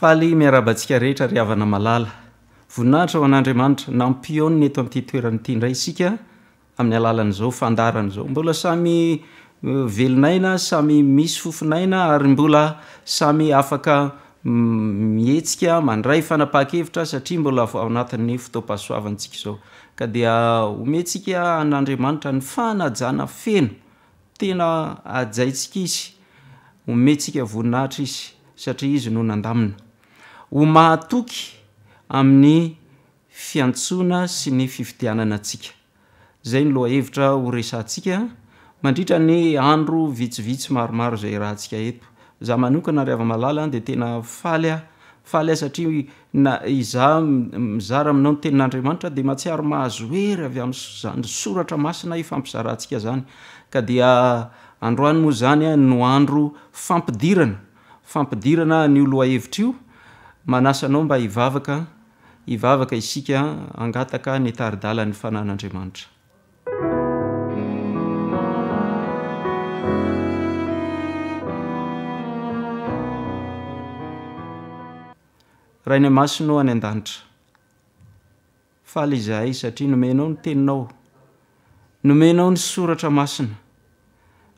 Faly miarabantsika rehetra ry havana malala voninahitra ho an'Andriamanitra nampionny eto amin'ity toeranyity indray isika amin'ny alalan'izao fandaran'izao mbola samy velinaina samy misy fofinaina ary mbola samy afaka mihetsika mandray fanapahan-kevitra satria mbola ao anatin'ny fotoam-pahasoavantsika izao ka dia ometsika an'Andriamanitra ny fanajana feno tena ajaintsika izy ometsika voninahitra izy satria izy no nandamina ho mahatoky amin'ny fiantsoana sy ny fifidianana antsika zay ny loha hevitra ho resantsika mandritra ny andro vitsivitsy maromaro zay rahantsika eto za manokana ry hava-malala dia tena faly satria na iza mizara aminao ny tenin'Andriamanitra dia mahatsiaro mahazo hery avy amin'izany soratra masina ifampizarantsika zany ka dia androany moa zany no andro fampidirana ny loha hevitra io manasanao mba hivavaka isika angataka ny taridala ny fanan'Andriamanitra. Rainy masino any an-danitra faly izahay satria nomenao ny teninao nomenao ny soratra masina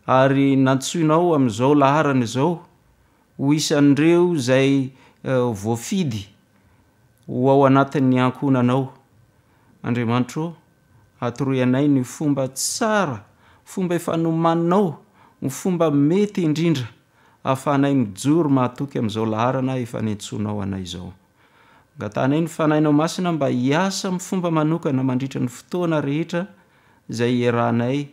ary nantsoinao amin'izao laharana izao ho isan'ireo zay voafidy ho ao anatin'ny ankonanao. Andriamanitra atoroy anay ny fomba tsara fomba efa nomaninao ny fomba mety indrindra ahafahanay mijoro mahatoky amin'izao laharana efa nentsoinao anay izao. Ngatanay ny fanainao masina mba hiasa amin'ny fomba manokana mandritra ny fotoana rehetra zay iarahanay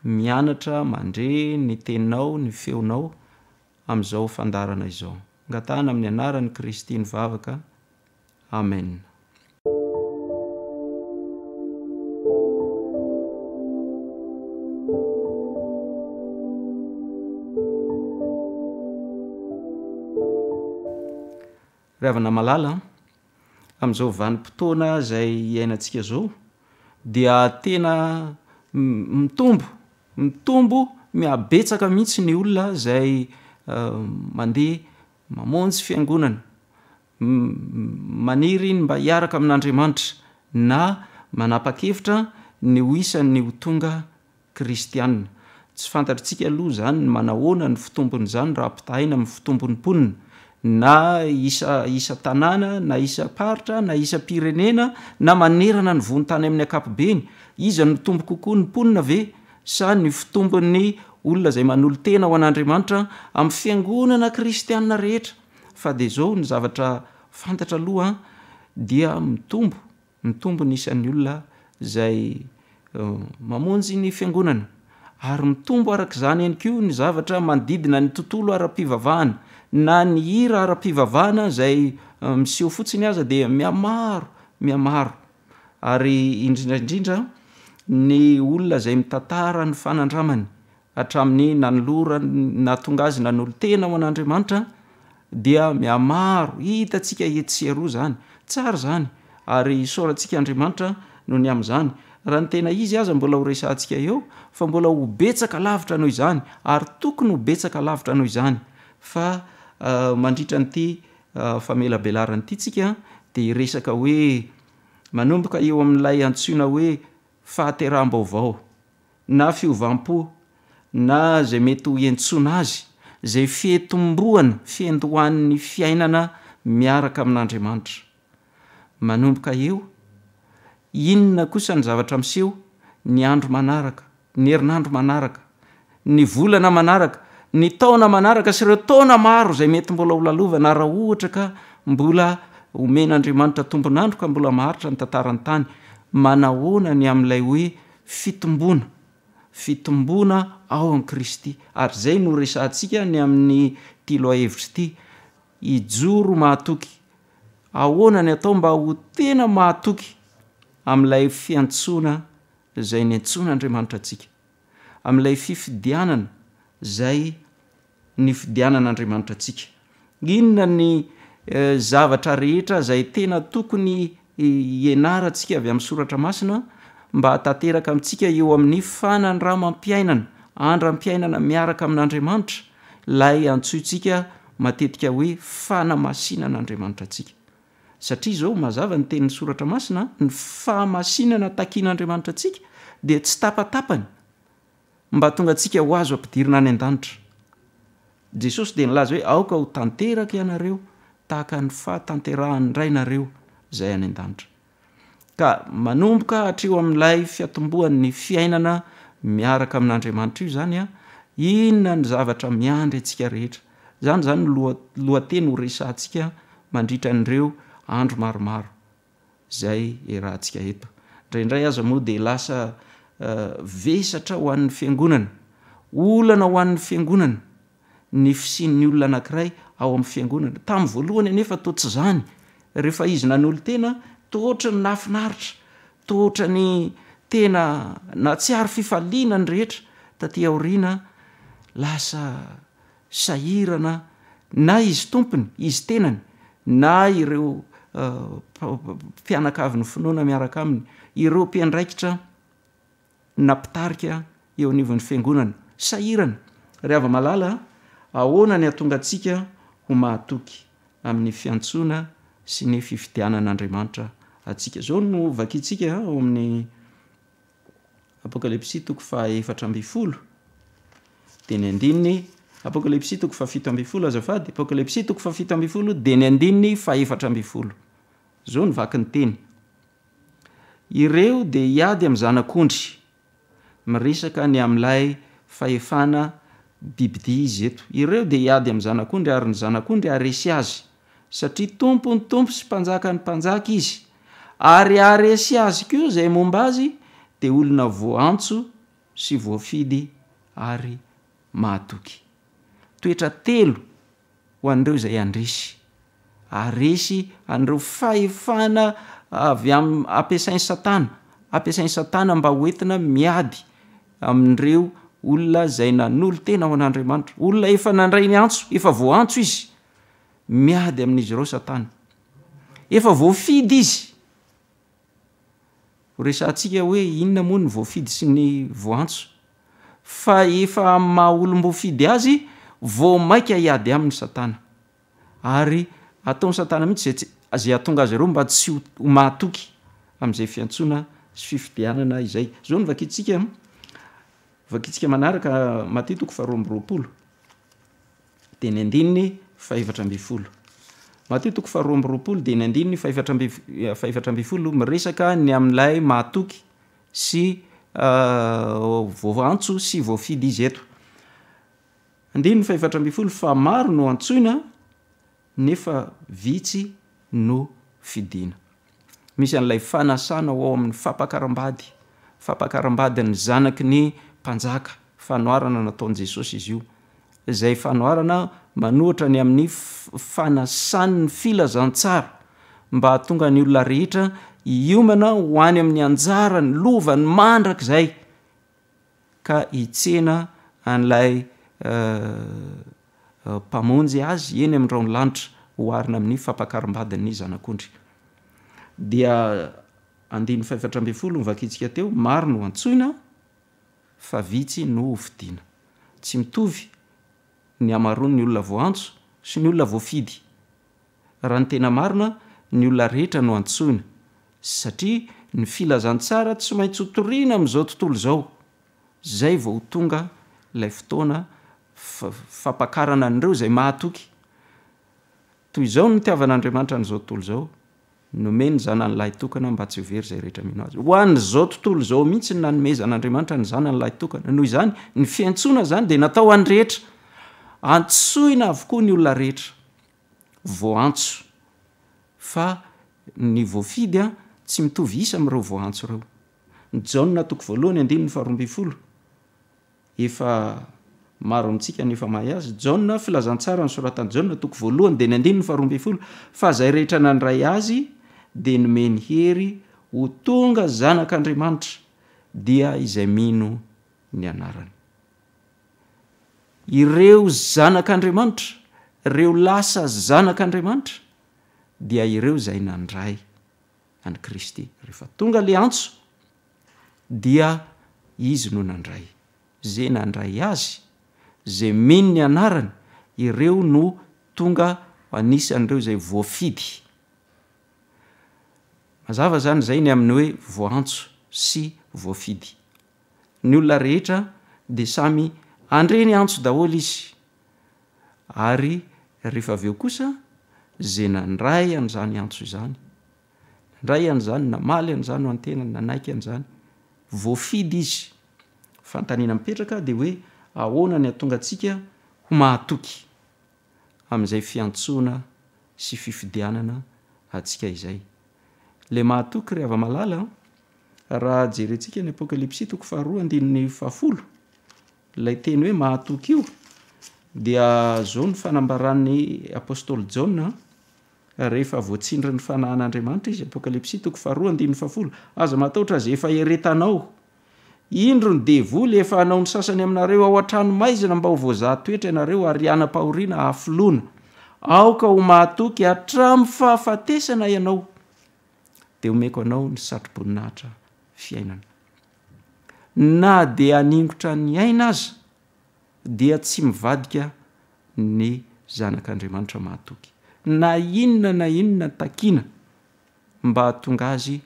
mianatra mandre ny teninao ny feonao amin'izao fandarana izao. Ngatana amin'ny anaran'i Kristy nivavaka. Amen. Ry havana malala amin'izao vanim-potoana zay iainantsika zao dia tena mitombo mihabetsaka mihitsy ny olona zay mandeha mamonjy fiangonana maniry mba hiaraka amin'Andriamanitra na manapa-kevitra ny ho isan'ny ho tonga kristianina. Tsy fantatritsika aloha zany ny manahoana ny fitombony zany raha ampitahina amin'ny fitombony mponina na isa tanàna na isa paritra na isa pirenena na manerana ny vonontany amin'ny ankapobeny iza ny tombo kokoa ny mponina ve sa ny fitombon'ny olona zay manolo tena ho an'Andriamanitra amin'ny fiangonana kristianina rehetra. Fa dia zao ny zavatra fantatra aloha dia mitombo ny isan'ny olona zay mamonjy ny fiangonana ary mitombo arak'izany ihany koa ny zavatra manodidina ny tontolo ara-pivavahana na ny hira ara-pivavahana zay miseho fotsiny aza dia mihamaro ary indrindraindrindra ny olona zay mitantara ny fanandramany hatramin'ny nanolora natonga azy nanolo tena ho an'Andriamanitra dia mihamaro hitatsika etsieroa zany tsara zany ary sorantsika Andriamanitra no ny amin'izany raha ny tena izy aza mbola ho resantsika eo fa mbola ho betsaka lavitra noho izany ary tokony ho betsaka lavitra noho izany fa mandritra nyity famelabelaranyity tsika dia resaka hoe manomboka eo amin'ilay antsoina hoe fahateraham-baovao na fiovam-po na zay mety ho entsoina azy zay fiendohan'ny fiainana miaraka amin'Andriamanitra. Manomboka eo inona kosa ny zavatra miseho ny andro manaraka ny herinandro manaraka ny volana manaraka ny taona manaraka sy ireo taona maro zay mety mbola ho lalovana raha ohatra ka mbola omen'Andriamanitra tombonandro ka mbola maharitra ny tantarany tany manahoana ny amin'ilay hoe fitombona ao amin'i Kristy ary zay no resantsika ny amin'ny ty loha hevitra ity hijoro mahatoky ahoana ny atao mba ho tena mahatoky amin'ilay fiantsoana zay niantsoan'Andriamanitra antsika amin'ilay fifidianana zay ny fidianan'Andriamanitra antsika. Inona ny zavatra rehetra zay tena tokony ianarantsika avy amin'ny soratra masina mba hatateraka amintsika eo amin'ny fanandramam-piainana andram-piainana miaraka amin'Andriamanitra lay antsointsika matetika hoe fanamasinan'andriamanitra atsika satria zao mazava ny tenin'ny soratra masina ny fahamasinana takian'andriamanitra atsika dia tsy tapatapany mba tonga atsika ho azo ampidirina any an-danitra. Jesosy dia nilaza hoe aoka ho tanteraka ianareo tahaka ny fahatanterahan'ny rainareo zay any an-danitra. Ka manomboka hatreo amin'ilay fiatombohan'ny fiainana miaraka amin'Andriamanitra io zany a, inona ny zavatra miandry atsika rehetra. Zany lohateny ho resantsika mandritra an'ireo andro maromaro zay erahantsika eto. Indraindray aza moa dia lasa vesatra ho an'ny fiangonana, olana ho an'ny fiangonana ny fisian'ny olona anankiray ao amin'ny fiangonana. Tamin'ny voalohany anefa toa tsy zany. Rehefa izy nanolo tena tohatra ny nafinaritra, tohatra ny tena na tsy ary fifaliana ny rehetra taty aoriana, lasa sahirana na izy tompony, izy tenany, na ireo mpianakavy ny finoana miaraka aminy, ireo mpiandraikitra napitarika eo anivon'ny fiangonana, sahirana. Rehefa malala ahoana ny atonga atsika ho mahatoky amin'ny fiantsoana sy ny fifidianan'Andriamanitra atsika. Zao no vakitsika ao amin'ny Apokalipsy 4:7 dia ny andininy, Apokalipsy 4:7 azafady, Apokalipsy 4:7 dia ny andininy 4:7. Zao no vaky ny teny. Ireo dia hiady amin'ny zanak'ondry, miresaka ny amin'ilay fahefana bibidia izy eto. Ireo dia hiady amin'ny zanak'ondry ary ny zanak'ondry haresy azy, satria tompony tompo sy mpanjaka ny mpanjaka izy, ary haresy azy koa zay momba azy dia olona voantso sy voafidy ary mahatoky. Toetra telo ho an'ireo zay andresy. Aresy an'ireo fahefana avy ampiasain'ny Satana mba hoentina miady amin'ireo olona zay nanolo tena ao an'Andriamanitra, olona efa nandray ny antso, efa voantso izy, miady amin'izy ireo Satana, efa voafidy izy. Resantsika hoe inona moa ny voafidy sy ny voantso? Fa efa maha olom-boafidy azy vao maika hiady amin'ny Satana, ary ataon'ny Satana mihitsy zay atonga azy ireo mba tsy ho mahatoky amin'izay fiantsoana sy fifidianana izay. Zao no vakitsika manaraka Matteo 4:20 dia ny andininy 4:20. Matteo 4:20 dia ny andininy 4:20 miresaka ny amin'ilay mahatoky sy voantso sy voafidy izy eto. Andininy 4:20 fa maro no antsoina nefa vitsy no fidiana. Misy an'ilay fanasana ao amin'ny fampakaram-bady ny zanaky ny mpanjaka, fanoharana nataon'i Jesosy izy io. Izay fanoharana manohatra ny amin'ny fanasan'ny filazantsara mba hatonga ny olona rehetra hiomana ho any amin'ny anjara ny lova ny mandrakizay ka hitsena an'ilay mpamonjy azy eny amin'ny raon'ny lanitra hoarina amin'ny fampakaram-badin'ny zanak'ondry. Dia andininy 4:20 vakitsika teo, maro no antsoina fa vitsy no fidiana. Tsy mitovy ny amaroany ny olona voantso sy ny olona voafidy. Raha ny tena marina, ny olona rehetra no antsoina, satria ny filazantsara tsy maintsy ho toriana amin'izao tontolo izao. Zay vao tonga ilay fotoana fampakarana an'ireo zay mahatoky. Toy izao no nitiavan'Andriamanitra n'izao tontolo izao, nomeny zanan'lahy tokana mba tsy ho very zay rehetra mino azy. Ho an'izao tontolo izao mihitsy ny nanomezan'Andriamanitra ny zanan'lahy tokana. Noho izany ny fiantsoana zany dia natao an'ny rehetra, antsoina avokoa ny olona rehetra voantso, fa ny voafidy tsy mitovy isa amin'ireo voantso ireo. Ny Jaona 1:12 efa maro amintsika nefa mahay azy. Jaona filazantsara ny soratan'i Jaona 1 dia ny 12 fa zay rehetra nandray azy dia nomeny hery ho tonga zanak'Andriamanitra dia izay mino ny anarany. Ireo zanak'Andriamanitra, ireo lasa zanak'Andriamanitra dia ireo zay nandray an'i Kristy. Rehefa tonga le antso dia izy no nandray. Zay nandray azy, zay mino ny anarany, ireo no tonga anisan'ireo zay voafidy. Mazava zany zay ny amin'ny hoe voantso sy voafidy. Ny olona rehetra de samy andreny antso daholo izy, ary rehefa aveo kosa zay nandray an'izany antso izany, nandray an'izany, namaly an'izany ho antenany, nanaiky an'izany, voafidy izy. Fantaniana mipetraka de hoe ahoana ny atonga antsika ho mahatoky amin'izay fiantsoana sy fifidianana atsika izay. Le mahatoky rehava malala, raha jerentsika ny apokalipsy 2:10, ilay teny hoe mahatoky io dia zao ny fanambaran'ny apôstôly Jaona rehefa voatsindry ny fanahin'Andriamanitra izy. Apokalipsy 2:10, aza matahotra zay efa eretanao, indro ny devoly efa hanao ny sasany aminareo ao an-trano maizina mba ho voazahatoetra ianareo ary anam-pahoriana hafoloana, aoka ho mahatoky hatramin'ny fahafatesana ianao, de omeko anao ny satroboninahitra fiainana. Na de haningotra ny aina aza dia tsy mivadika ny zanak'Andriamanitra mahatoky, na inona takiana mba hatonga azy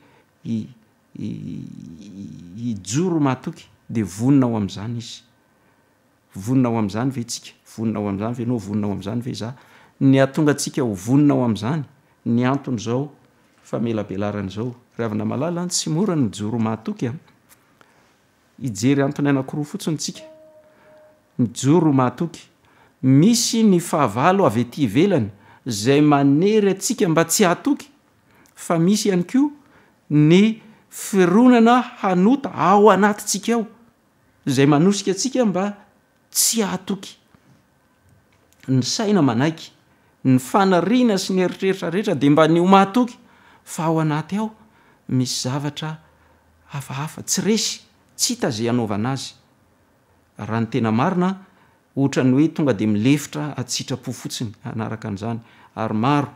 hijoro mahatoky, de vonina ao amin'izany izy. Vonina ao amin'izany ve tsika? Vonina ao amin'izany ve anao? Vonina ao amin'izany ve za? Ny hatonga antsika ho vonina ao amin'izany, ny antony zao famelabelarana zao. Ravina malala tsy mora ny joro mahatoky. Ijery antony anankiroa fotsiny tsika. Ny joro mahatoky, misy ny fahavalo avy ety ivelany zay manery atsika mba tsy hatoky, fa misy ihany koa ny fironana hanota ao anatintsika ao zay manosika atsika mba tsy hatoky. Ny saina manaiky, ny fanariana sy ny eritreritra rehetra de mba ny ho mahatoky, fa ao anaty ao misy zavatra hafahafa tsy resy, tsy hita zay anaovana azy. Raha ny tena marina, ohatra ny hoe tonga de milefitra atsitrapo fotsiny anaraka an'izany, ary maro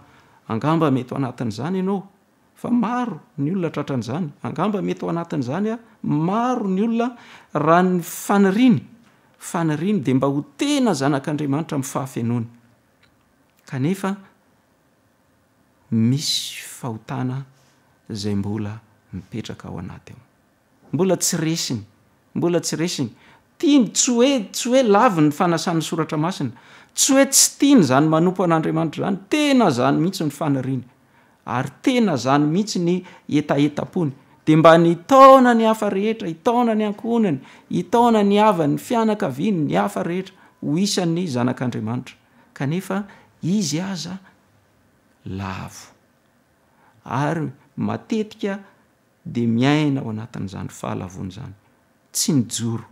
angamba mety ao anatin'izany ianao, fa maro ny olona tratran'izany, angamba mety ao anatin'izany maro ny olona raha ny faniriny de mba ho tena zanak'Andriamanitra amin'ny fahafenony, kanefa misy fahotana zay mbola mipetraka ao anaty ao, mbola tsy resiny, tiany tsy hoe lavy ny fanasan'ny soratra masina, tsy hoe tsy tiany zany manompo an'Andriamanitra zany, tena zany mihitsy ny faniriny, ary tena zany mihitsy ny etaetapony, de mba ny taona ny hafa rehetra, itaona ny ankohonany, itaona ny havany, ny fianakaviany, ny hafa rehetra ho isan'ny zanak'Andriamanitra, kanefa izy aza lavo, ary matetika de miaina ao anatin'izany fahalavony zany, tsy nijoro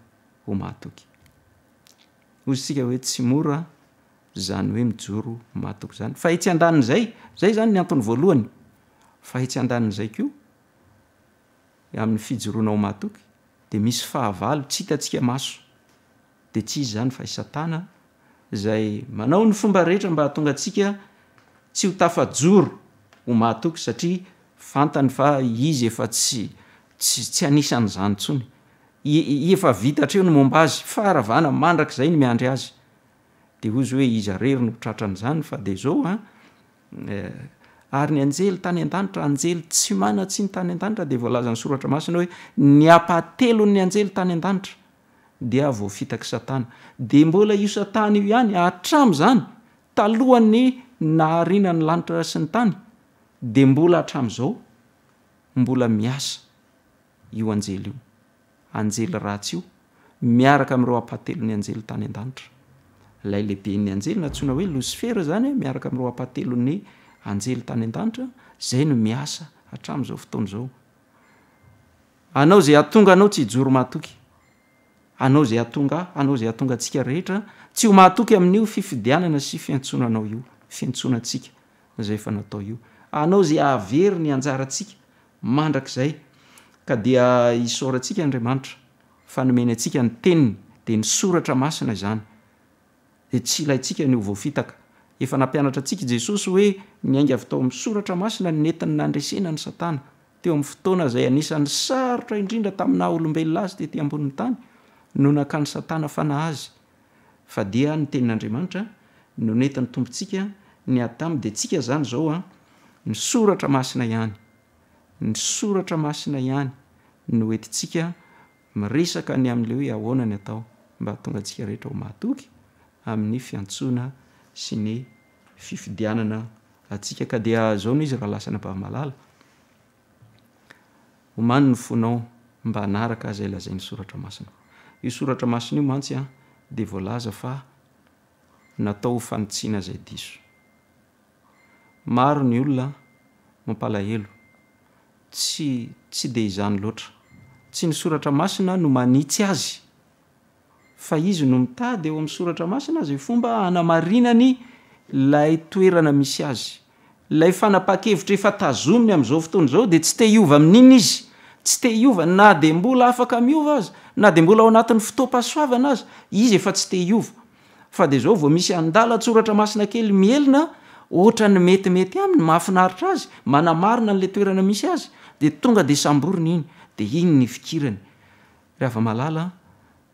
ho mahatoky. Ozy tsika hoe tsy mora zany hoe mijoro mahatoky zany, fa etsy andanin'izay, zay zany ny antony voalohany, fa etsy andanin'izay koa amin'ny fijoroana ho mahatoky de misy fahavalo tsy hitantsika maso, de tsy izy zany fa Satana zay manao ny fomba rehetra mba hatonga atsika tsy ho tafajoro ho mahatoky, satria fantany fa izy efa tsy anisan'izany tsony, efa vitatreo ny momba azy, faharavana mandrak'izay ny miandry azy, de ozy hoe izy arery no tratran'izany, fa de zao ary ny anjely tany an-danitra, anjely tsy manatsy ny tany an-danitra, de voalaza ny soratra masina hoe ny apatelon'ny anjely tany an-danitra dia voafitaky Satana, de mbola io Satana io ihany hatram'izany talohan'ny nahariana ny lanitra sy ny tany, de mbola hatram'izao mbola miasa io anjely io, anjely ratsy io, miaraka amin'ireo apatelon'ny anjely tany an-danitra. Ilay lehiben'ny anjely natsoina hoe Lucifera zany, miaraka amin'ireo apatelon'ny anjely tany an-danitra, zay no miasa hatram'izao fotoana zao. Anao zay hatonga anao tsy hijoro mahatoky, anao zay hatonga antsika rehetra tsy ho mahatoky amin'io fifidianana sy fiantsonanao io, fiantsonantsika zay efa natao io. Anao zay havery ny anjarantsika mandrak'izay, ka dia isaorantsika Andriamanitra fa nomeny antsika ny teniny, de ny soratra masina izany, de tsy ilayntsika ny ho voafitaka. Efa nampianatra antsika Jesosy hoe miainga avy tao amin'ny soratra masina ny netiny nandresena ny Satana teo amin'ny fotoana zay anisan'ny sarotra indrindra tamin'ny olombelona azy tety ambonin'ny tany, no nakany Satana fanahy azy, fa dia ny tenin'Andriamanitra no nentin'ny tompontsika ny atamy de tsika zany zao a ny soratra masina ihany ny soratra masina ihany no etitsika miresaka ny amin'le hoe ahoana ny atao mba tonga atsika rehetra ho mahatoky amin'ny fiantsoana sy ny fifidianana atsika ka dia zao no izy raha lasana mpamahalala homany ny fonao mba hanaraka zay lazay ny soratra masina io soratra masina io mantsy a de voalaza fa natao fanotsiana zay diso maro ny olona mampalahelo tsy de izany loatra tsy ny soratra masina no manitsy azy fa izy no mitady eo amin'ny soratra masina azy fomba hanamarinany lay toerana misy azy lay fanapa-kevitra efa tazominy am'izao fotoana zao de tsy te hiova amin'iny izy tsy te hiova na de mbola afaka miova azy na de mbola ao anatin'ny fotoam-pahasoavana azy izy efa tsy te hiova fa de zao vao misy andala-tsoratra masina kely mielina ohatra ny metimety aminy mahafinaritra azy manamarina n'le toerana misy azy de tonga de samboriny iny de iny ny fikirany rehefa malala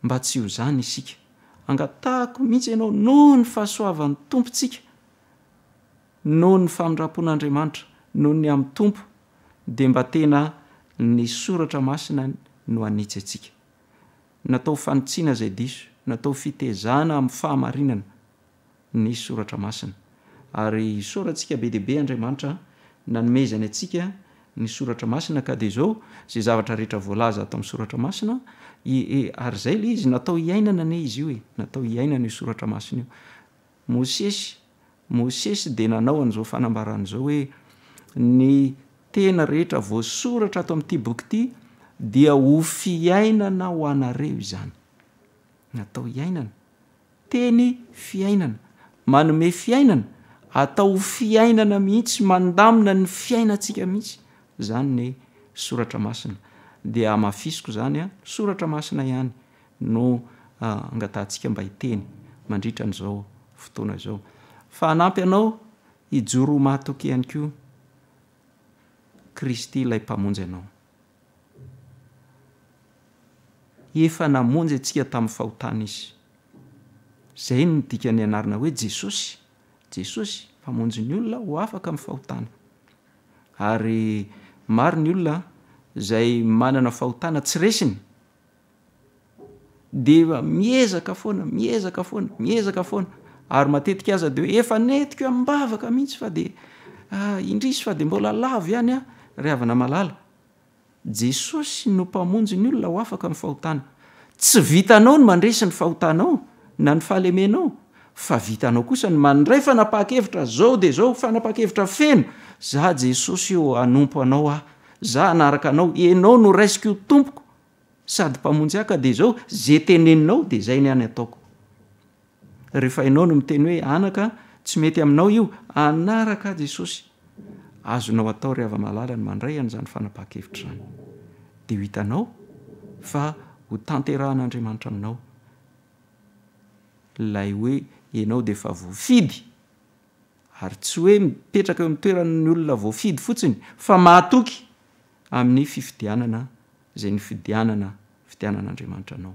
mba tsy ho zany isika angatahako mihitsy ianao noho ny fahasoavan'ny tompontsika noho ny famindrapon'Andriamanitra noho ny amin'ny tompo de mba tena ny soratra masina no anitsy atsika natao fanotsiana zay diso natao fitezana amin'ny fahamarinana ny soratra masina ary soratsika be deaibe Andriamanitra nanomezany atsika ny soratra masina ka de zao zay zavatra rehetra voalaza atao amin'ny soratra masina ary zay le izy natao hiainana ne izy io natao hiainana io soratra masina io Mosesy de nanao an'izao fanambaran'izao hoe ny tena rehetra voasoratra ato amin'ity boky ity dia ho fiainana ho anareo izany natao hiainana teny fiainana manome fiainana atao fiainana mihitsy mandamina ny fiainantsika mihitsy zany ny soratra masina de amafisiko zany a soratra masina ihany no angatahntsika mba hiteny mandritra n'izao fotoana izao fa hanampy anao hijoro mahatoky ihany ko Kristy ilay mpamonjy anao efa namonjy atsika tamin'ny fahotana izy zay ny dikany anarana hoe Jesosy mpamonjy ny olona ho afaka amin'ny fahotana ary maro ny olona zay manana fahotana tsy resiny de miezaka foana ary matetika aza de hoe efa netiko ambavaka mihitsy fa de indrisy fa de mbola lavo ihany a ry havana malala Jesosy no mpamonjy ny olona ho afaka amin'ny fahotana tsy vitanao ny mandresy ny fahotanao na ny fahalemenao fa vitanao kosa ny mandray fanapa-kevitra zao de zao fanapa-kevitra feno za Jesosy eo anompo anao za anaraka anao enao no raisiko tompoko sady mpamonjy aka de zao ze teneninao de zay ny any ataoko rehefa ianao no miteny hoe anaka tsy mety aminao io anaraka Jesosy azonao atao ry hava-malala ny mandray an'izany fanapa-kevitra zany de ho hitanao fa ho tanterahan'Andriamanitra aminao lay hoe ianao de fa voafidy ary tsy hoe mipetraka eo amin'ny toeran'ny olona voafidy fotsiny fa mahatoky amin'ny fifidianana zay ny fidianan'Andriamanitra anao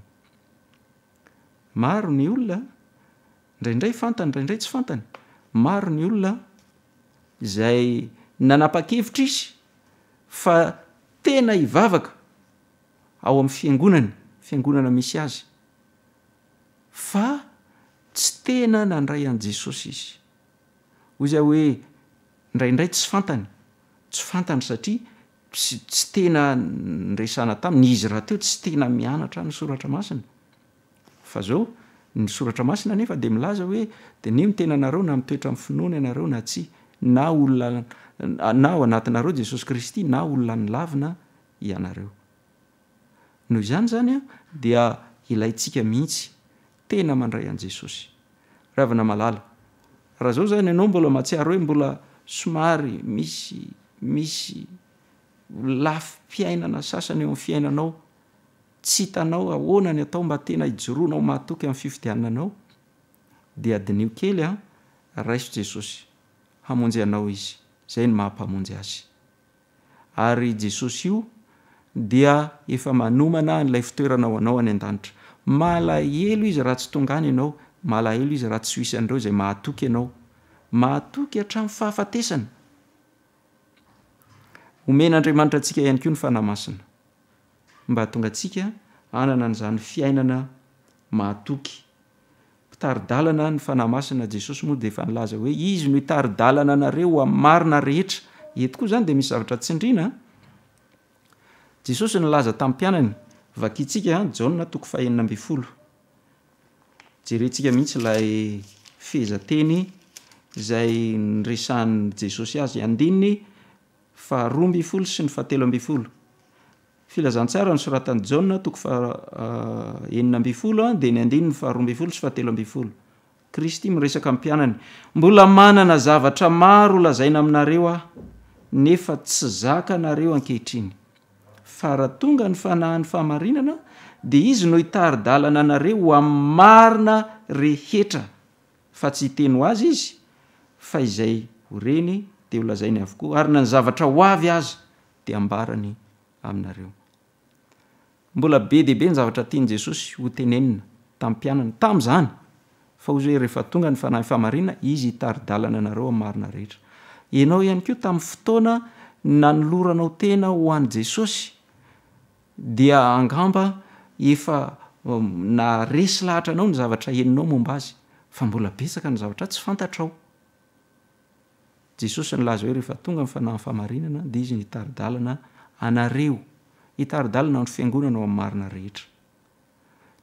maro ny olona indraindray fantany indraindray tsy fantany maro ny olona zay nanapa-kevitra izy fa tena hivavaka ao amin'ny fiangonana misy azy fa tsy tena nandray an' Jesosy izy hoy zay hoe indraindray tsy fantany satria tsy tena nresana taminy izy raha teo tsy tena mianatra ny soratra masina fa zao ny soratra masina nefa de milaza hoe de ny mitena anareo na mitoetra amin'ny finoana ianareo na tsy na olona na ao anatinareo Jesosy Kristy na olona ny lavina ianareo noho izany zany a dia ilayntsika mihitsy tena mandray an' Jesosy ravana malala raha zao zany ianao mbola mahatsiaro hoe mbola somary misy lafim-piainana sasany eo amin'ny fiainanao tsy hitanao ahoana ny atao mba tena hijoroanao mahatoky amin'ny fifidiananao dia adinio kely a raiso Jesosy hamonjy anao izy zay ny mahampamonjy azy ary Jesosy io dia efa manomana n'ilay fitoerana ho anao any an-danitra malahelo izy raha tsy tonga any ianao malahelo izy raha tsy hoisy an'ireo zay mahatoky ianao, mahatoky hatramin'ny fahafatesana. Omen'Andriamanitra antsika ihany koa ny fanahy masina mba hatonga antsika anana n'izany fiainana mahatoky. Mpitaridalana ny fanahy masina Jesosy moa dia efa nilaza hoe izy no hitaridalana anareo amin'ny marina rehetra. Eto koa zany dia misy zavatra tsindriana. Jesosy nilaza tamin'ny mpianany, vakiantsika Jaona 4:12. Jerentsika mihitsy ilay fehezanteny izay niresahan'i Jesosy azy, 2:12 sy ny 13. Filazantsara ny soratan'i Jaona 4:12 dia ny 2:12 sy 13. Kristy miresaka amin'ny mpianany, mbola manana zavatra maro lazaina aminareo aho, nefa tsy zaka nareo ankehitriny. Fa raha tonga ny fanahin'ny fahamarinana dia izy no hitaridalana anareo amin'ny marina rehetra. Fa tsy hiteny ho azy izy, fa izay horeny dia ho lazainy avokoa, ary ny zavatra ho avy azy dia ambarany aminareo. Mbola be dia be ny zavatra tiany Jesosy ho tenenina tamin'ny mpianany tamin'izany, fa hozy hoe rehefa tonga ny fanahin'ny fahamarinana, izy hitaridalana anareo amin'ny marina rehetra. Ianao ihany koa tamin'ny fotoana nanoloranao tena ho an'i Jesosy, dia angamba efa naresy lahatra anao ny zavatra heninao momba azy, fa mbola betsaka ny zavatra tsy fantatrao. Jesosy nilaza hoe rehefa tonga ny fanahin'ny fahamarinana dia izy hitaridalana anareo, hitaridalana ny fiangonana ao amin'ny marina rehetra.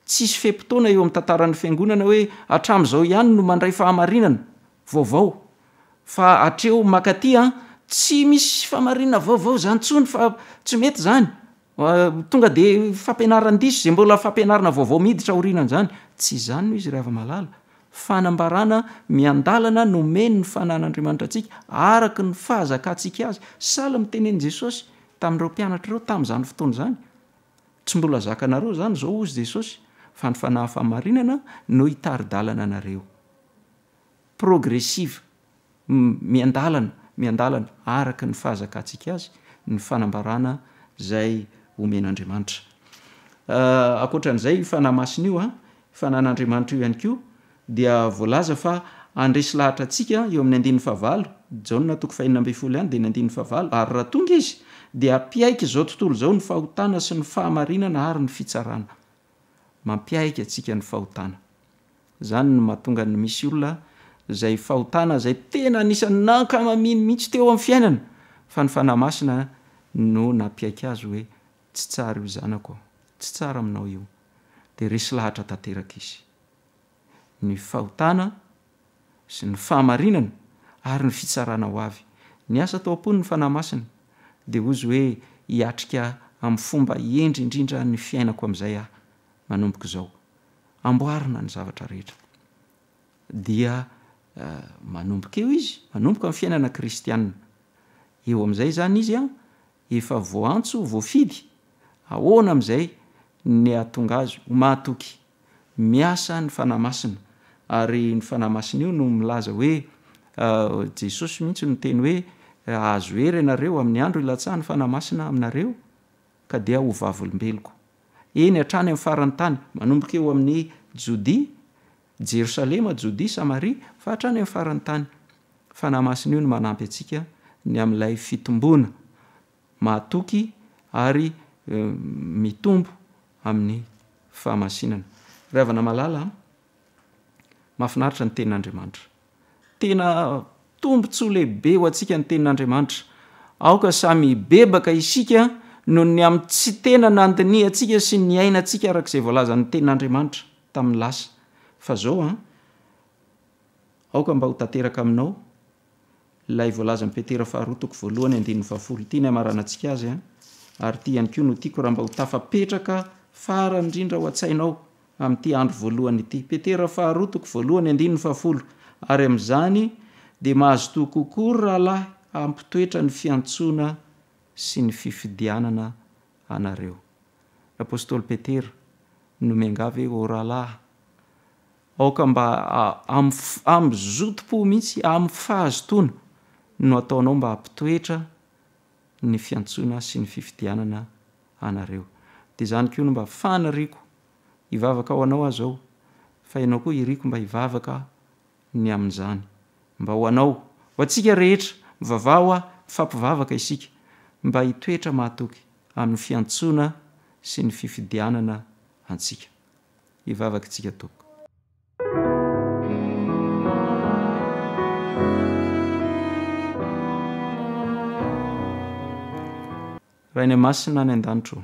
Tsisy fe-potoana eo amin'ny tantaran'ny fiangonana hoe hatramin'izao ihany no mandray fahamarinana vaovao, fa hatreo makaty tsy misy fahamarinana vaovao zany intsony, fa tsy mety zany. Tonga dia fampianaran-diso zay mbola fampianarana vaovao miditra aorianan'izany. Tsy izany no izy ry hava-malala. Fanambarana miandalana nomeny ny fanahin'Andriamanitra antsika araka ny fahazakantsika azy. Sahala mitenen'i Jesosy tamin'ireo mpianatra ireo tamin'izany fotoana izany. Tsy mbola zakanareo zany zao hozy Jesosy, fa ny fanahy fahamarinana no hitaridalana anareo. Progressive, miandalana araka ny fahazakantsika azy, ny fanambarana izay omen'Andriamanitra. Ankoatran'izay fanahy masina io, fanahin'Andriamanitra io ihany koa dia voalaza fa andresy lahatra antsika eo amin'ny 15, Jaona 4:12 ihany dia ny 15, ary raha tonga izy dia hampiaiky izao tontolo izao ny fahotana sy ny fahamarinana ary ny fitsarana. Mampiaiky antsika ny fahotana. Zany no mahatonga ny misy olona izay fahotana izay tena anisan'ny nankamaminy mihitsy teo amin'ny fiainana, fa ny fanahy masina no nampiaiky azy hoe tsy tsara io zanako, tsy tsara aminao io, dia resy lahatra tanteraka izy. Ny fahotana sy ny fahamarinana ary ny fitsarana ho avy. Ny asa tao am-pony ny fanahy masina dia hozy hoe hiatrika amin'ny fomba endry indrindra ny fiainako amin'izay aho, manomboka izao, amboarina ny zavatra rehetra. Dia manomboka eo izy, manomboka amin'ny fiainana kristianina. Eo amin'izay zany izy efa voantso, voafidy, ahoana amin'izay ny ahatonga azy ho mahatoky. Miasa ny fanahy masina, ary ny fanahy masina io no milaza hoe Jesosy mihitsy no teny hoe azo hery ianareo amin'ny andro ilatsaha ny fanahy masina aminareo ka dia ho vavolombeloko. Eny hatrany amin'ny faran'ny tany, manomboka eo amin'ny Jodia, Jerosalema, Jodia, Samaria, fa hatrany amin'ny faran'ny tany. Fanahy masina io no manampy antsika ny amin'ilay fitombona mahatoky ary mitombo amin'ny fahamasinana. Ry havana malala, mahafinaritra ny tenin'Andriamanitra. Tena tombontsoa lehibe ho antsika ny tenin'Andriamanitra. Aoka samy bebaka isika noho ny amin'ny tsy tena nandinihy antsika sy ny aina antsika arak'izay voalazan'ny tenin'Andriamanitra tamin'ny lasa. Fa zao aoka mba ho tanteraka aminao ilay voalazan'i Petera 2:1-10. Ity ny hamarana antsika azy ary ity ihany koa no tiako raha mba ho tafapetraka farany indrindra ho an-tsainao amin'ity andro voalohany ity. Petera 2:1-10. Ary amin'izany dia mahazo toa kokoa rahalahy ampitoetra ny fiantsoana sy ny fifidianana anareo. Apôstôly Petera no miangavy o rahalahy, aoka mba amin'ny zotom-po mihitsy, amin'ny fahazotoana no ataonao mba hampitoetra ny fiantsoana sy ny fifidianana anareo. Dia izany koa no mba fanariko hivavaka ao anao azy ao fa ianao koa iriko mba hivavaka ny amin'izany mba ho anao ho antsika rehetra mivavao a mifampivavaka isika mba hitoetra mahatoky amin'ny fiantsoana sy ny fifidianana antsika hivavaka itsika toko. Raha ny masina ny an-danitro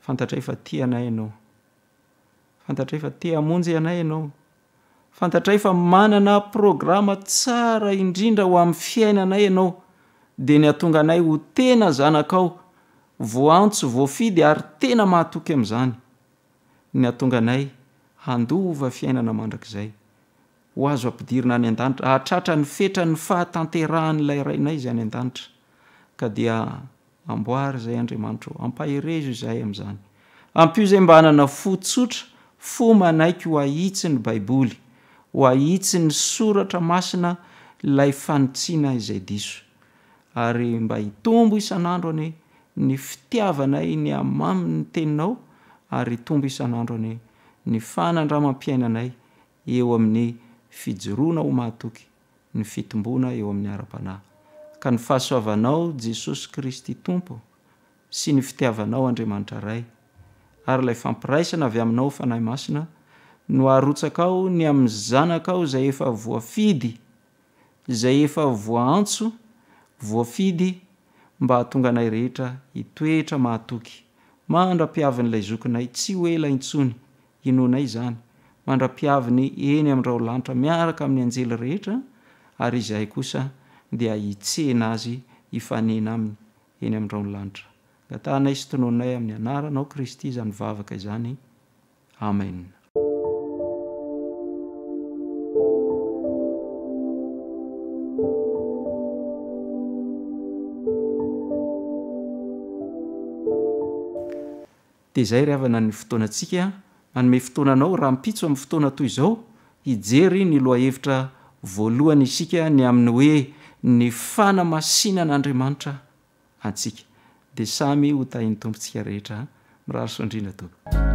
fantatray fa tia anay ianao, fantatray fa tia hamonjy anay ianao, fantatray fa manana programa tsara indrindra ho amin'ny fiainanay ianao, dia ny atonga anay ho tena zanakao voantso voafidy ary tena mahatoky amin'izany, ny atonga anay handova fiainana mandrakizay ho azo ampidirina any an-danitra, hahatratra ny fetra ny fahatanterahanyilay rainay izay any an-danitra, ka dia amboary izay Andriamanitro, ampaherezo izay amin'izany, ampio izay mba hanana fo tsotra, fo manaiky ho ahitsy ny baiboly, ho ahitsy ny soratra masina ilay fanotsiana izay diso, ary mba hitombo isan'andro any ny fitiavanay ny amamy ny teninao, ary hitombo isan'andro any ny fanandramam-piainanay eo amin'ny fijoroana ho mahatoky, ny fitombona eo amin'ny ara-panahy. Ka ny fahasoavanao Jesosy Kristy Tompo sy ny fitiavanao Andriamanitra ray ary ilay fampiraisana avy aminao fanahy masina no harotsakao ny amin'ny zanakao izay efa voafidy, izay efa voantso voafidy, mba hahatonga anay rehetra hitoetra mahatoky, mandra-piavin'ilay zokinay tsy ho ela intsony inonay izany, mandra-piaviny eny amin'irao lanitra miaraka amin'ny anjely rehetra, ary izay kosa dia hitsena azy hifanena aminy eny amin'irao lanitra. Gatanay sy tononay amin'ny anaranao Kristy izany vavaka izany. Amen. Dia izay ry havana ny fotoanantsika, manome fotoananao raha mpitso amin'ny fotoana toy izao hijery ny lohahevitra voalohany isika ny amin'ny hoe ny fanamasinan'Andriamanitra antsika, dia samy ho tahin'ny tompontsika rehetra mirary soandrina toka.